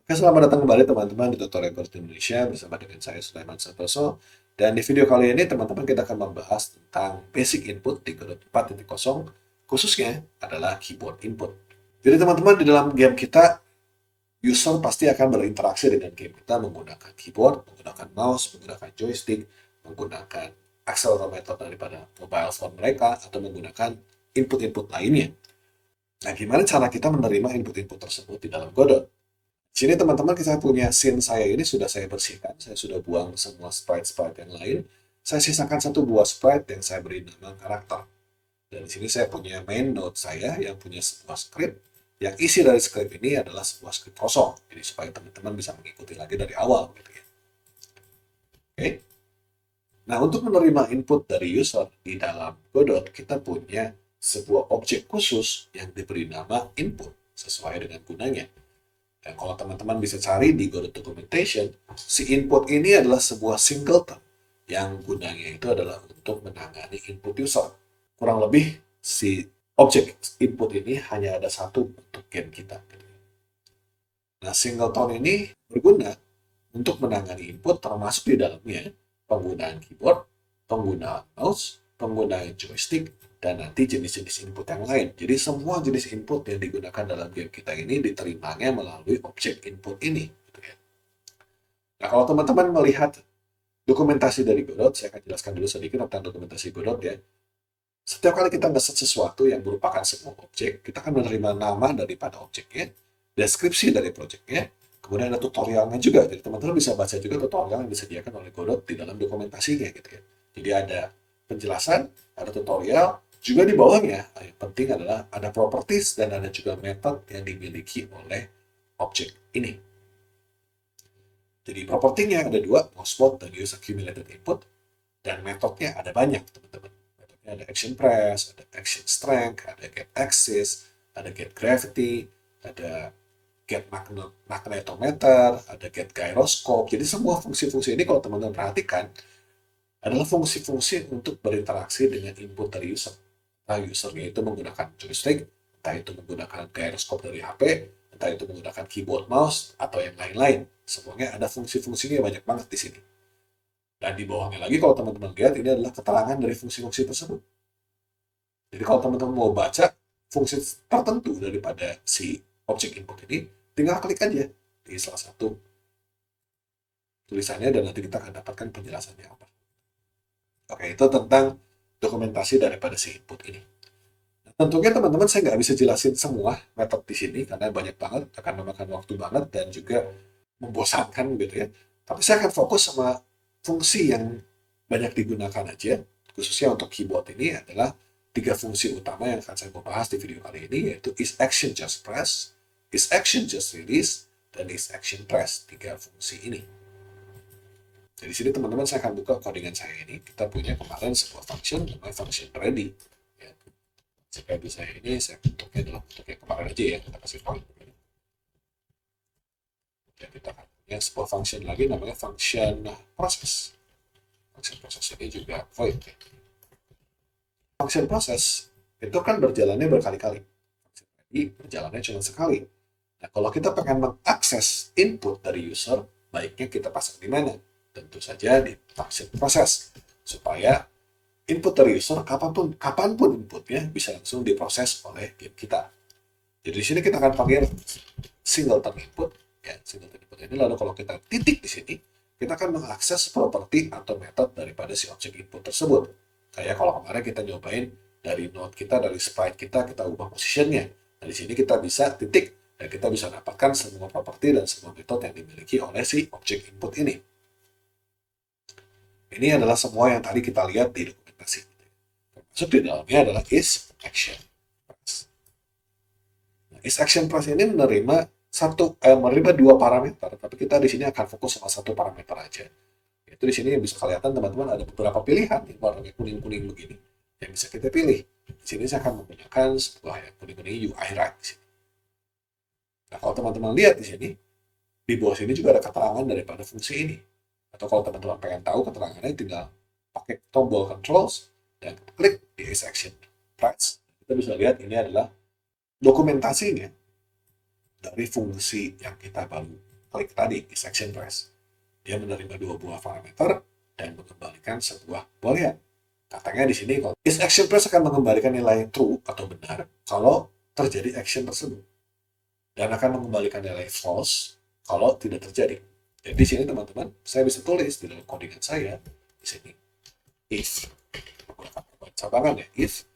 Oke, selamat datang kembali teman-teman di Tutorial Code Indonesia bersama dengan saya Sulaiman Santoso. Dan di video kali ini teman-teman kita akan membahas tentang basic input di Godot 4.0, khususnya adalah keyboard input. Jadi teman-teman di dalam game kita, user pasti akan berinteraksi dengan game kita menggunakan keyboard, menggunakan mouse, menggunakan joystick, menggunakan accelerometer daripada mobile phone mereka, atau menggunakan input-input lainnya. Nah, gimana cara kita menerima input-input tersebut di dalam Godot? Di sini teman-teman kita punya scene saya ini sudah saya bersihkan, saya sudah buang semua sprite-sprite yang lain. Saya sisakan satu buah sprite yang saya beri nama karakter. Dan di sini saya punya main node saya yang punya sebuah script. Yang isi dari script ini adalah sebuah script kosong. Jadi supaya teman-teman bisa mengikuti lagi dari awal gitu ya. Oke. Nah, untuk menerima input dari user di dalam Godot, kita punya sebuah objek khusus yang diberi nama input sesuai dengan gunanya. Dan kalau teman-teman bisa cari di Godot Documentation, si input ini adalah sebuah singleton yang gunanya itu adalah untuk menangani input user. Kurang lebih si objek input ini hanya ada satu untuk game kita. Nah, singleton ini berguna untuk menangani input termasuk di dalamnya penggunaan keyboard, penggunaan mouse, penggunaan joystick, dan nanti jenis-jenis input yang lain. Jadi semua jenis input yang digunakan dalam game kita ini diterimanya melalui objek input ini. Gitu ya. Nah, kalau teman-teman melihat dokumentasi dari Godot, saya akan jelaskan dulu sedikit tentang dokumentasi Godot ya. Setiap kali kita ngeset sesuatu yang merupakan sebuah objek, kita akan menerima nama daripada objeknya, deskripsi dari projectnya, kemudian ada tutorialnya juga. Jadi teman-teman bisa baca juga tutorial yang disediakan oleh Godot di dalam dokumentasinya gitu ya. Jadi ada penjelasan, ada tutorial, juga di bawahnya yang penting adalah ada properties dan ada juga method yang dimiliki oleh objek ini. Jadi propertinya ada dua, mouse mode dan use accumulated input, dan metodenya ada banyak teman-teman. Metodenya ada action press, ada action strength, ada get axis, ada get gravity, ada get magnetometer, ada get gyroscope. Jadi semua fungsi-fungsi ini kalau teman-teman perhatikan adalah fungsi-fungsi untuk berinteraksi dengan input dari user. Entah usernya itu menggunakan joystick, entah itu menggunakan gyroscope dari HP, entah itu menggunakan keyboard mouse, atau yang lain-lain. Semuanya ada fungsi-fungsinya banyak banget di sini. Dan di bawahnya lagi kalau teman-teman lihat ini adalah keterangan dari fungsi-fungsi tersebut. Jadi kalau teman-teman mau baca fungsi tertentu daripada si objek input ini, tinggal klik aja di salah satu tulisannya dan nanti kita akan dapatkan penjelasannya apa. Oke, itu tentang dokumentasi daripada si input ini. Nah, tentunya teman-teman saya nggak bisa jelasin semua metode di sini karena banyak banget, akan memakan waktu banget dan juga membosankan gitu ya. Tapi saya akan fokus sama fungsi yang banyak digunakan aja, khususnya untuk keyboard ini adalah tiga fungsi utama yang akan saya bahas di video kali ini, yaitu is action just press, is action just release, dan is action press. Tiga fungsi ini. Jadi sini teman-teman saya akan buka codingan saya ini. Kita punya kemarin sebuah function namanya function ready. Ya. Jika saya ini saya bentuknya dalam bentuk yang kemarin aja ya, kita kasih void. Dan kita akan punya sebuah function lagi namanya function process. Function process ini juga void. Ya. Function process itu kan berjalannya berkali-kali. Jadi berjalannya cuma sekali. Nah, kalau kita pengen mengakses input dari user, baiknya kita pasang di mana? Tentu saja di function process. Supaya input dari user kapanpun inputnya bisa langsung diproses oleh game kita. Jadi di sini kita akan panggil singleton input. Ya, singleton input ini lalu kalau kita titik di sini, kita akan mengakses properti atau metode daripada si objek input tersebut. Kayak kalau kemarin kita nyobain dari node kita, dari sprite kita ubah positionnya. Nah, di sini kita bisa titik dan kita bisa dapatkan semua properti dan semua metode yang dimiliki oleh si objek input ini. Ini adalah semua yang tadi kita lihat di dokumentasi. Termasuk di dalamnya adalah is action press. Nah, is action press ini menerima dua parameter, tapi kita di sini akan fokus sama satu parameter aja. Itu di sini bisa kelihatan teman-teman ada beberapa pilihan yang warnanya kuning-kuning begini yang bisa kita pilih. Di sini saya akan menggunakan sebuah yang kuning-kuning UI right di sini. Nah, kalau teman-teman lihat di sini, di bawah sini juga ada keterangan daripada fungsi ini. Atau kalau teman-teman pengen tahu keterangannya, tinggal pakai tombol controls dan klik di action press. Kita bisa lihat ini adalah dokumentasinya dari fungsi yang kita baru klik tadi is action press. Dia menerima dua buah parameter dan mengembalikan sebuah boolean. Katanya di sini kalau is action press akan mengembalikan nilai true atau benar kalau terjadi action tersebut, dan akan mengembalikan nilai false kalau tidak terjadi. Jadi di sini teman-teman, saya bisa tulis di dalam codingan saya di sini if menggunakan cabangan ya, if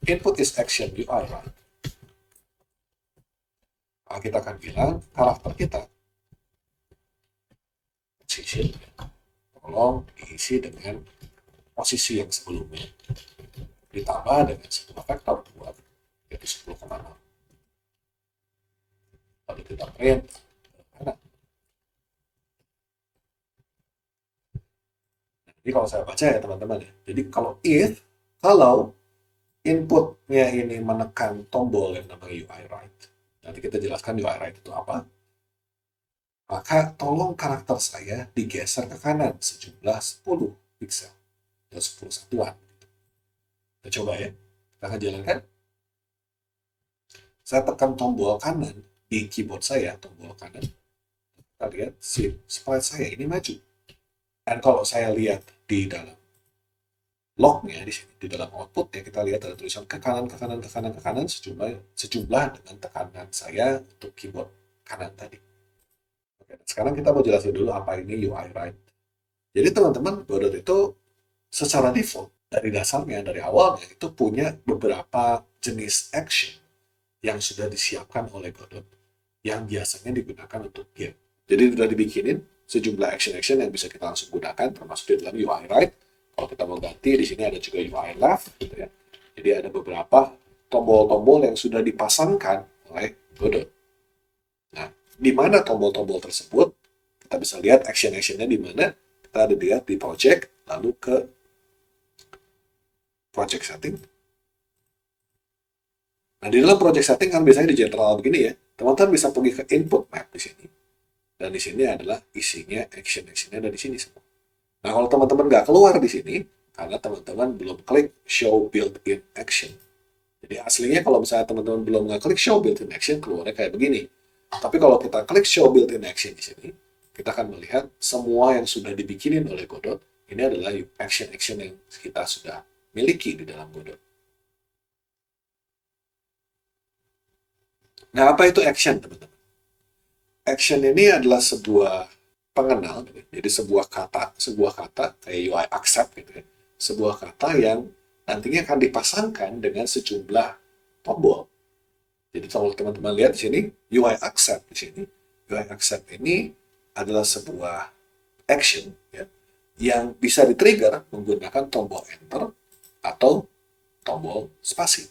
input is action UI right. Nah, kita akan bilang karakter kita position tolong diisi dengan posisi yang sebelumnya ditambah dengan sebuah vektor buat yaitu 10,6. Lalu kita print kanan. Jadi kalau saya baca ya teman-teman ya, jadi kalau inputnya ini menekan tombol yang namanya UI right, nanti kita jelaskan UI right itu apa, maka tolong karakter saya digeser ke kanan sejumlah 10 pixel atau 10 satuan. Kita coba ya, kita akan jalankan. Saya tekan tombol kanan di keyboard saya, tombol kanan. Kita lihat si sprite saya ini maju. Dan kalau saya lihat di dalam lognya di sini, di dalam output ya, kita lihat ada tulisan ke kanan, ke kanan, ke kanan, ke kanan sejumlah dengan tekanan saya untuk keyboard kanan tadi. Oke, sekarang kita mau jelasin dulu apa ini UI right. Jadi teman-teman, Godot itu secara default dari dasarnya, dari awalnya itu punya beberapa jenis action yang sudah disiapkan oleh Godot yang biasanya digunakan untuk game. Jadi sudah dibikinin sejumlah action-action yang bisa kita langsung gunakan, termasuk di dalam UI right. Kalau kita mau ganti, di sini ada juga UI left, gitu ya. Jadi ada beberapa tombol-tombol yang sudah dipasangkan oleh Godot. Nah, di mana tombol-tombol tersebut? Kita bisa lihat action-actionnya di mana. Kita ada lihat di project, lalu ke project setting. Nah, di dalam project setting kan biasanya di general begini ya. Teman-teman bisa pergi ke input map di sini. Dan di sini adalah isinya action-actionnya ada di sini semua. Nah, kalau teman-teman nggak keluar di sini, karena teman-teman belum klik show built-in action. Jadi aslinya kalau misalnya teman-teman belum ngeklik show built-in action, keluarnya kayak begini. Tapi kalau kita klik show built-in action di sini, kita akan melihat semua yang sudah dibikinin oleh Godot, ini adalah action-action yang kita sudah miliki di dalam Godot. Nah, apa itu action, teman-teman? Action ini adalah sebuah pengenal, jadi sebuah kata kayak UI accept gitu ya, sebuah kata yang nantinya akan dipasangkan dengan sejumlah tombol. Jadi kalau teman-teman lihat di sini UI accept di sini, UI accept ini adalah sebuah action ya, yang bisa di-trigger menggunakan tombol enter atau tombol spasi.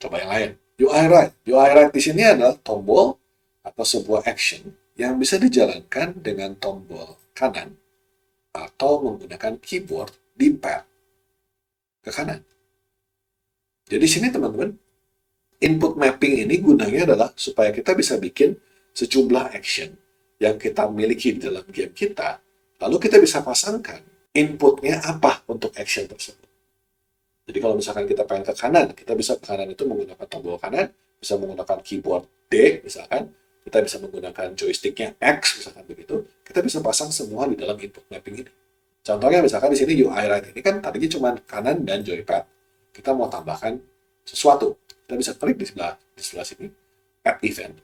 Coba yang lain. UI right di sini adalah tombol atau sebuah action yang bisa dijalankan dengan tombol kanan atau menggunakan keyboard di pad ke kanan. Jadi sini teman-teman, input mapping ini gunanya adalah supaya kita bisa bikin sejumlah action yang kita miliki di dalam game kita, lalu kita bisa pasangkan inputnya apa untuk action tersebut. Jadi kalau misalkan kita pengen ke kanan, kita bisa ke kanan itu menggunakan tombol kanan, bisa menggunakan keyboard D misalkan, kita bisa menggunakan joysticknya X misalkan begitu, kita bisa pasang semua di dalam input mapping ini. Contohnya misalkan di sini UI right ini kan tadinya cuma kanan dan joypad. Kita mau tambahkan sesuatu, kita bisa klik di sebelah sini, add event.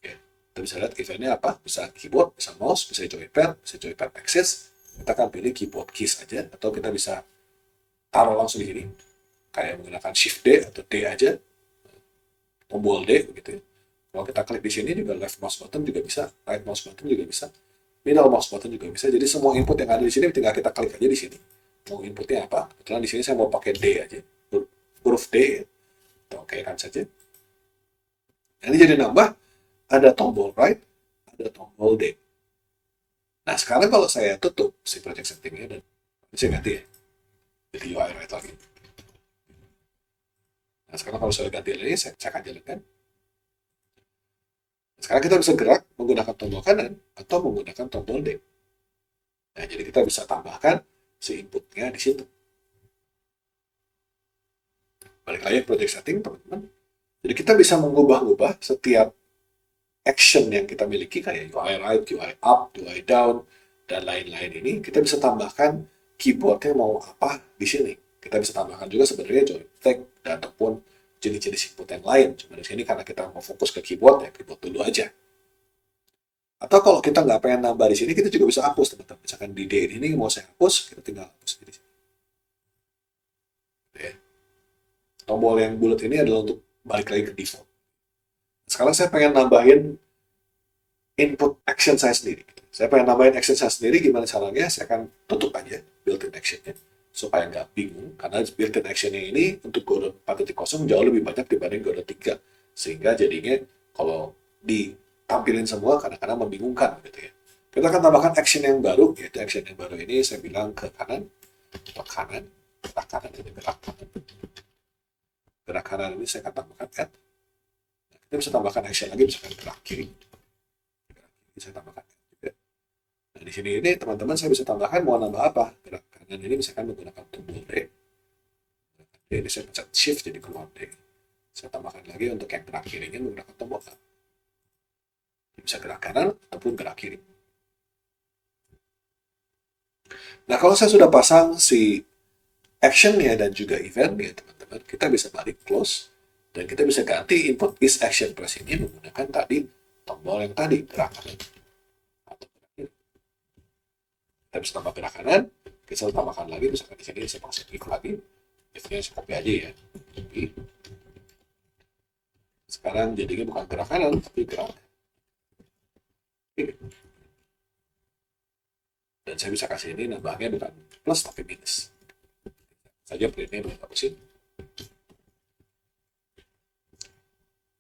Oke. Kita bisa lihat eventnya apa, bisa keyboard, bisa mouse, bisa joypad axis. Kita akan pilih keyboard keys aja, atau kita bisa taruh langsung di sini, kayak menggunakan shift D atau D aja, tombol D begitu ya. Kalau kita klik di sini juga left mouse button juga bisa, right mouse button juga bisa, middle mouse button juga bisa. Jadi semua input yang ada di sini tinggal kita klik aja di sini. Mau inputnya apa? Kebetulan di sini saya mau pakai D aja, huruf D. Kita oke-kan saja. Ini jadi nambah ada tombol right, ada tombol D. Nah sekarang kalau saya tutup si project settingnya dan saya ganti ya, jadi UI right lagi. Nah sekarang kalau saya ganti lagi, saya akan jalankan. Sekarang kita bisa gerak menggunakan tombol kanan atau menggunakan tombol D. Nah, jadi kita bisa tambahkan si inputnya di situ. Balik lagi ke project setting, teman-teman. Jadi kita bisa mengubah-ubah setiap action yang kita miliki kayak UI right, UI up, UI down, dan lain-lain ini, kita bisa tambahkan keyboardnya mau apa di sini. Kita bisa tambahkan juga sebenarnya joystick dan ataupun jenis-jenis input yang lain. Cuma di sini karena kita mau fokus ke keyboard, ya keyboard dulu aja. Atau kalau kita nggak pengen nambah di sini, kita juga bisa hapus, teman-teman. Misalkan di D ini mau saya hapus, kita tinggal hapus di sini. Oke. Tombol yang bulat ini adalah untuk balik lagi ke default. Sekarang saya pengen nambahin input action saya sendiri. Saya pengen nambahin action saya sendiri, gimana caranya? Saya akan tutup aja built-in actionnya supaya nggak bingung, karena built-in actionnya ini untuk Godot 4.0 jauh lebih banyak dibanding Godot 3, sehingga jadinya kalau ditampilin semua kadang-kadang membingungkan gitu ya. Kita akan tambahkan action yang baru, yaitu action yang baru ini saya bilang ke kanan, gerak kanan, gerak kanan ini gerak kanan. Gerak kanan ini saya akan tambahkan add. Nah, kita bisa tambahkan action lagi, misalkan gerak kiri. Gerak kiri saya tambahkan add juga. Nah, di sini ini teman-teman saya bisa tambahkan mau nambah apa? Gerak kanan ini misalkan menggunakan tombol D. Ini saya pencet shift jadi keluar D. Saya tambahkan lagi untuk yang gerak kirinya menggunakan tombol A. Bisa gerak kanan ataupun gerak kiri. Nah, kalau saya sudah pasang si actionnya dan juga eventnya, teman-teman, kita bisa balik close dan kita bisa ganti input is action press ini menggunakan tadi tombol yang tadi gerak kanan atau gerak kiri. Kita bisa tambah gerak kanan, kita bisa tambahkan lagi, misalkan di sini saya pasang if lagi, if-nya saya copy aja ya. Jadi, sekarang jadinya bukan gerak kanan tapi gerak kiri. Dan saya bisa kasih ini nambahnya bukan plus tapi minus. Saja printnya hapusin.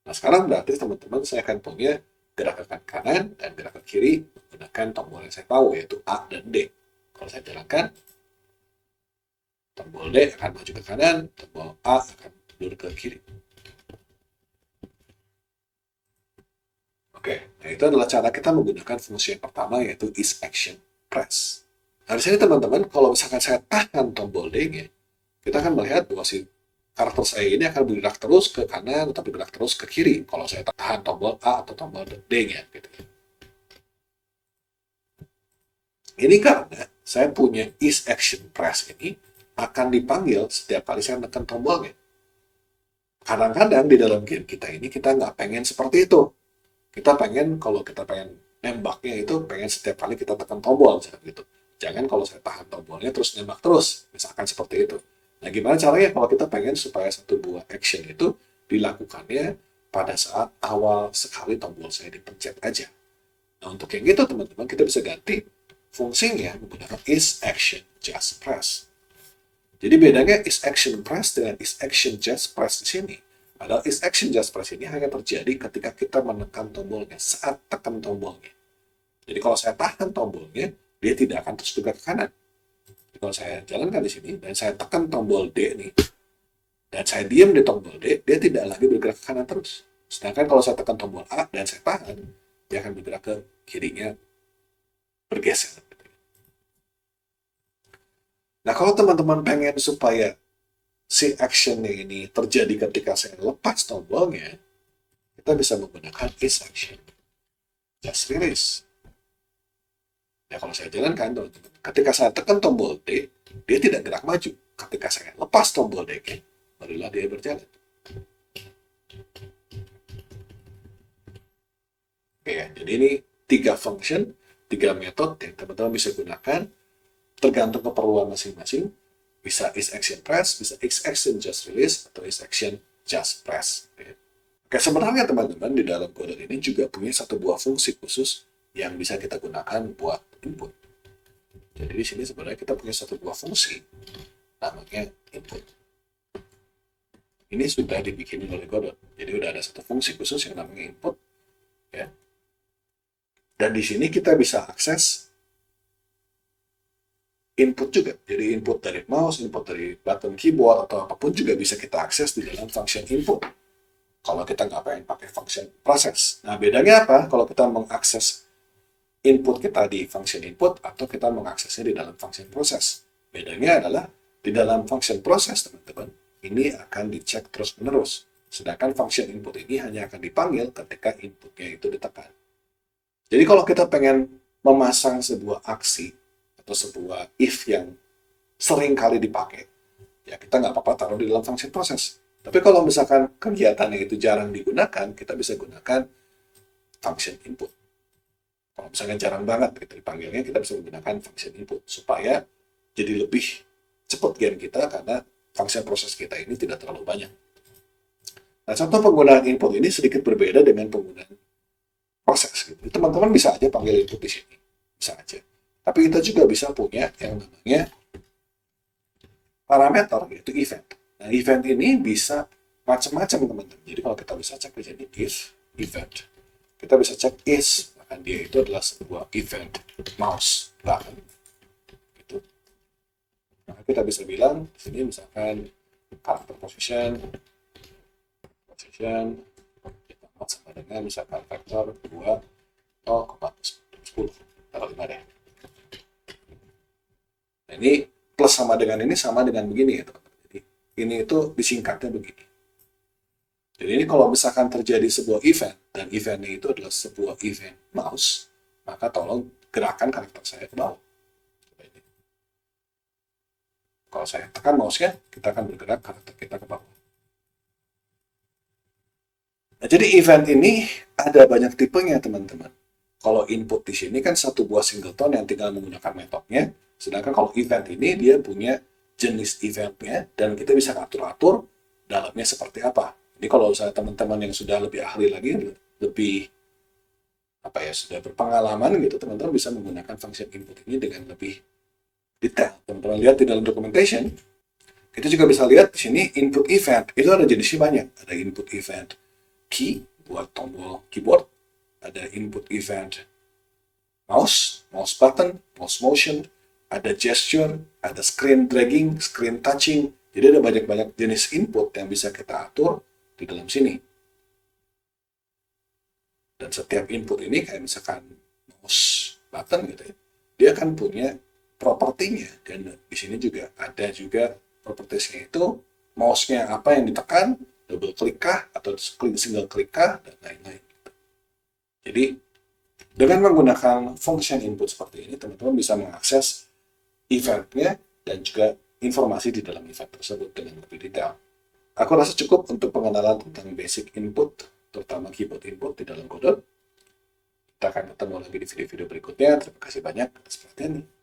Nah, sekarang berarti teman-teman saya akan punya gerakan kanan dan gerakan kiri menggunakan tombol yang saya tahu, yaitu A dan D. Kalau saya jalankan, tombol D akan maju ke kanan, tombol A akan mundur ke kiri. Oke, nah itu adalah cara kita menggunakan fungsi yang pertama, yaitu is action press. Nah, di sini teman-teman, kalau misalkan saya tahan tombol D-nya, kita akan melihat bahwa si karakter saya ini akan bergerak terus ke kanan atau bergerak terus ke kiri kalau saya tahan tombol A atau tombol D-nya. Gitu. Ini karena saya punya is action press ini akan dipanggil setiap kali saya menekan tombolnya. Kadang-kadang di dalam game kita ini kita nggak pengen seperti itu. Kita pengen, kalau kita pengen nembaknya itu pengen setiap kali kita tekan tombol gitu. Jangan kalau saya tahan tombolnya terus nembak terus, misalkan seperti itu. Nah, gimana caranya kalau kita pengen supaya satu buah action itu dilakukannya pada saat awal sekali tombol saya dipencet aja. Nah, untuk yang itu teman-teman kita bisa ganti fungsinya menggunakan is action just press. Jadi bedanya is action press dengan is action just press di sini. Padahal is action just press ini hanya terjadi ketika kita menekan tombolnya, saat tekan tombolnya. Jadi kalau saya tahan tombolnya, dia tidak akan terus bergerak ke kanan. Jadi kalau saya jalankan di sini, dan saya tekan tombol D nih, dan saya diam di tombol D, dia tidak lagi bergerak ke kanan terus. Sedangkan kalau saya tekan tombol A dan saya tahan, dia akan bergerak ke kirinya, bergeser. Nah, kalau teman-teman pengen supaya si actionnya ini terjadi ketika saya lepas tombolnya, kita bisa menggunakan is action just release. Ya, kalau saya jalankan, teman-teman, ketika saya tekan tombol D, dia tidak gerak maju. Ketika saya lepas tombol D, barulah dia berjalan. Oke, ya, jadi ini 3 function, 3 metode yang teman-teman bisa gunakan tergantung keperluan masing-masing. Bisa is action press, bisa is action just release, atau is action just press. Oke, sebenarnya teman-teman di dalam Godot ini juga punya satu buah fungsi khusus yang bisa kita gunakan buat input. Jadi di sini sebenarnya kita punya satu buah fungsi namanya input. Ini sudah dibikin oleh Godot. Jadi udah ada satu fungsi khusus yang namanya input, ya. Dan di sini kita bisa akses input juga. Jadi input dari mouse, input dari button keyboard, atau apapun juga bisa kita akses di dalam function input. Kalau kita nggak pengen pakai function process. Nah, bedanya apa kalau kita mengakses input kita di function input atau kita mengaksesnya di dalam function process? Bedanya adalah di dalam function process, teman-teman, ini akan dicek terus-menerus. Sedangkan function input ini hanya akan dipanggil ketika inputnya itu ditekan. Jadi kalau kita pengen memasang sebuah aksi atau sebuah if yang sering kali dipakai, ya kita nggak apa-apa taruh di dalam function proses. Tapi kalau misalkan kegiatannya itu jarang digunakan, kita bisa gunakan function input. Kalau misalkan jarang banget gitu dipanggilnya, kita bisa menggunakan function input supaya jadi lebih cepat game kita karena function proses kita ini tidak terlalu banyak. Nah, contoh penggunaan input ini sedikit berbeda dengan penggunaan proses. Gitu. Teman-teman bisa aja panggil input di sini, bisa aja. Tapi kita juga bisa punya yang namanya parameter, yaitu event. Nah, event ini bisa macam-macam, teman-teman. Jadi kalau kita bisa cek di sini if event, kita bisa cek is, bahkan dia itu adalah sebuah event mouse button. Gitu. Nah, kita bisa bilang di sini misalkan character position kita sama dengan misalkan vektor 2,10 taruh 5 deh. Nah, ini plus sama dengan ini sama dengan begini ya teman-teman. Jadi ini itu disingkatnya begini. Jadi ini kalau misalkan terjadi sebuah event dan eventnya itu adalah sebuah event mouse, maka tolong gerakan karakter saya ke bawah. Kalau saya tekan mouse-nya, kita akan bergerak karakter kita ke bawah. Nah, jadi event ini ada banyak tipenya, teman-teman. Kalau input di sini kan satu buah singleton yang tinggal menggunakan metodenya, sedangkan kalau event ini dia punya jenis eventnya dan kita bisa atur-atur dalamnya seperti apa. Ini kalau misalnya teman-teman yang sudah lebih ahli lagi, lebih sudah berpengalaman gitu, teman-teman bisa menggunakan function input ini dengan lebih detail. Teman-teman lihat di dalam documentation, kita juga bisa lihat di sini input event itu ada jenisnya banyak. Ada input event key buat tombol keyboard, ada input event mouse button, mouse motion, ada gesture, ada screen dragging, screen touching. Jadi ada banyak-banyak jenis input yang bisa kita atur di dalam sini. Dan setiap input ini kayak misalkan mouse button gitu ya, dia akan punya propertinya, dan di sini juga ada juga propertiesnya itu mouse-nya apa yang ditekan, double klik kah atau single klik kah, dan lain-lain. Jadi dengan menggunakan function input seperti ini, teman-teman bisa mengakses eventnya dan juga informasi di dalam event tersebut dengan lebih detail. Aku rasa cukup untuk pengenalan tentang basic input, terutama keyboard input di dalam Godot. Kita akan ketemu lagi di video-video berikutnya. Terima kasih banyak atas perhatiannya.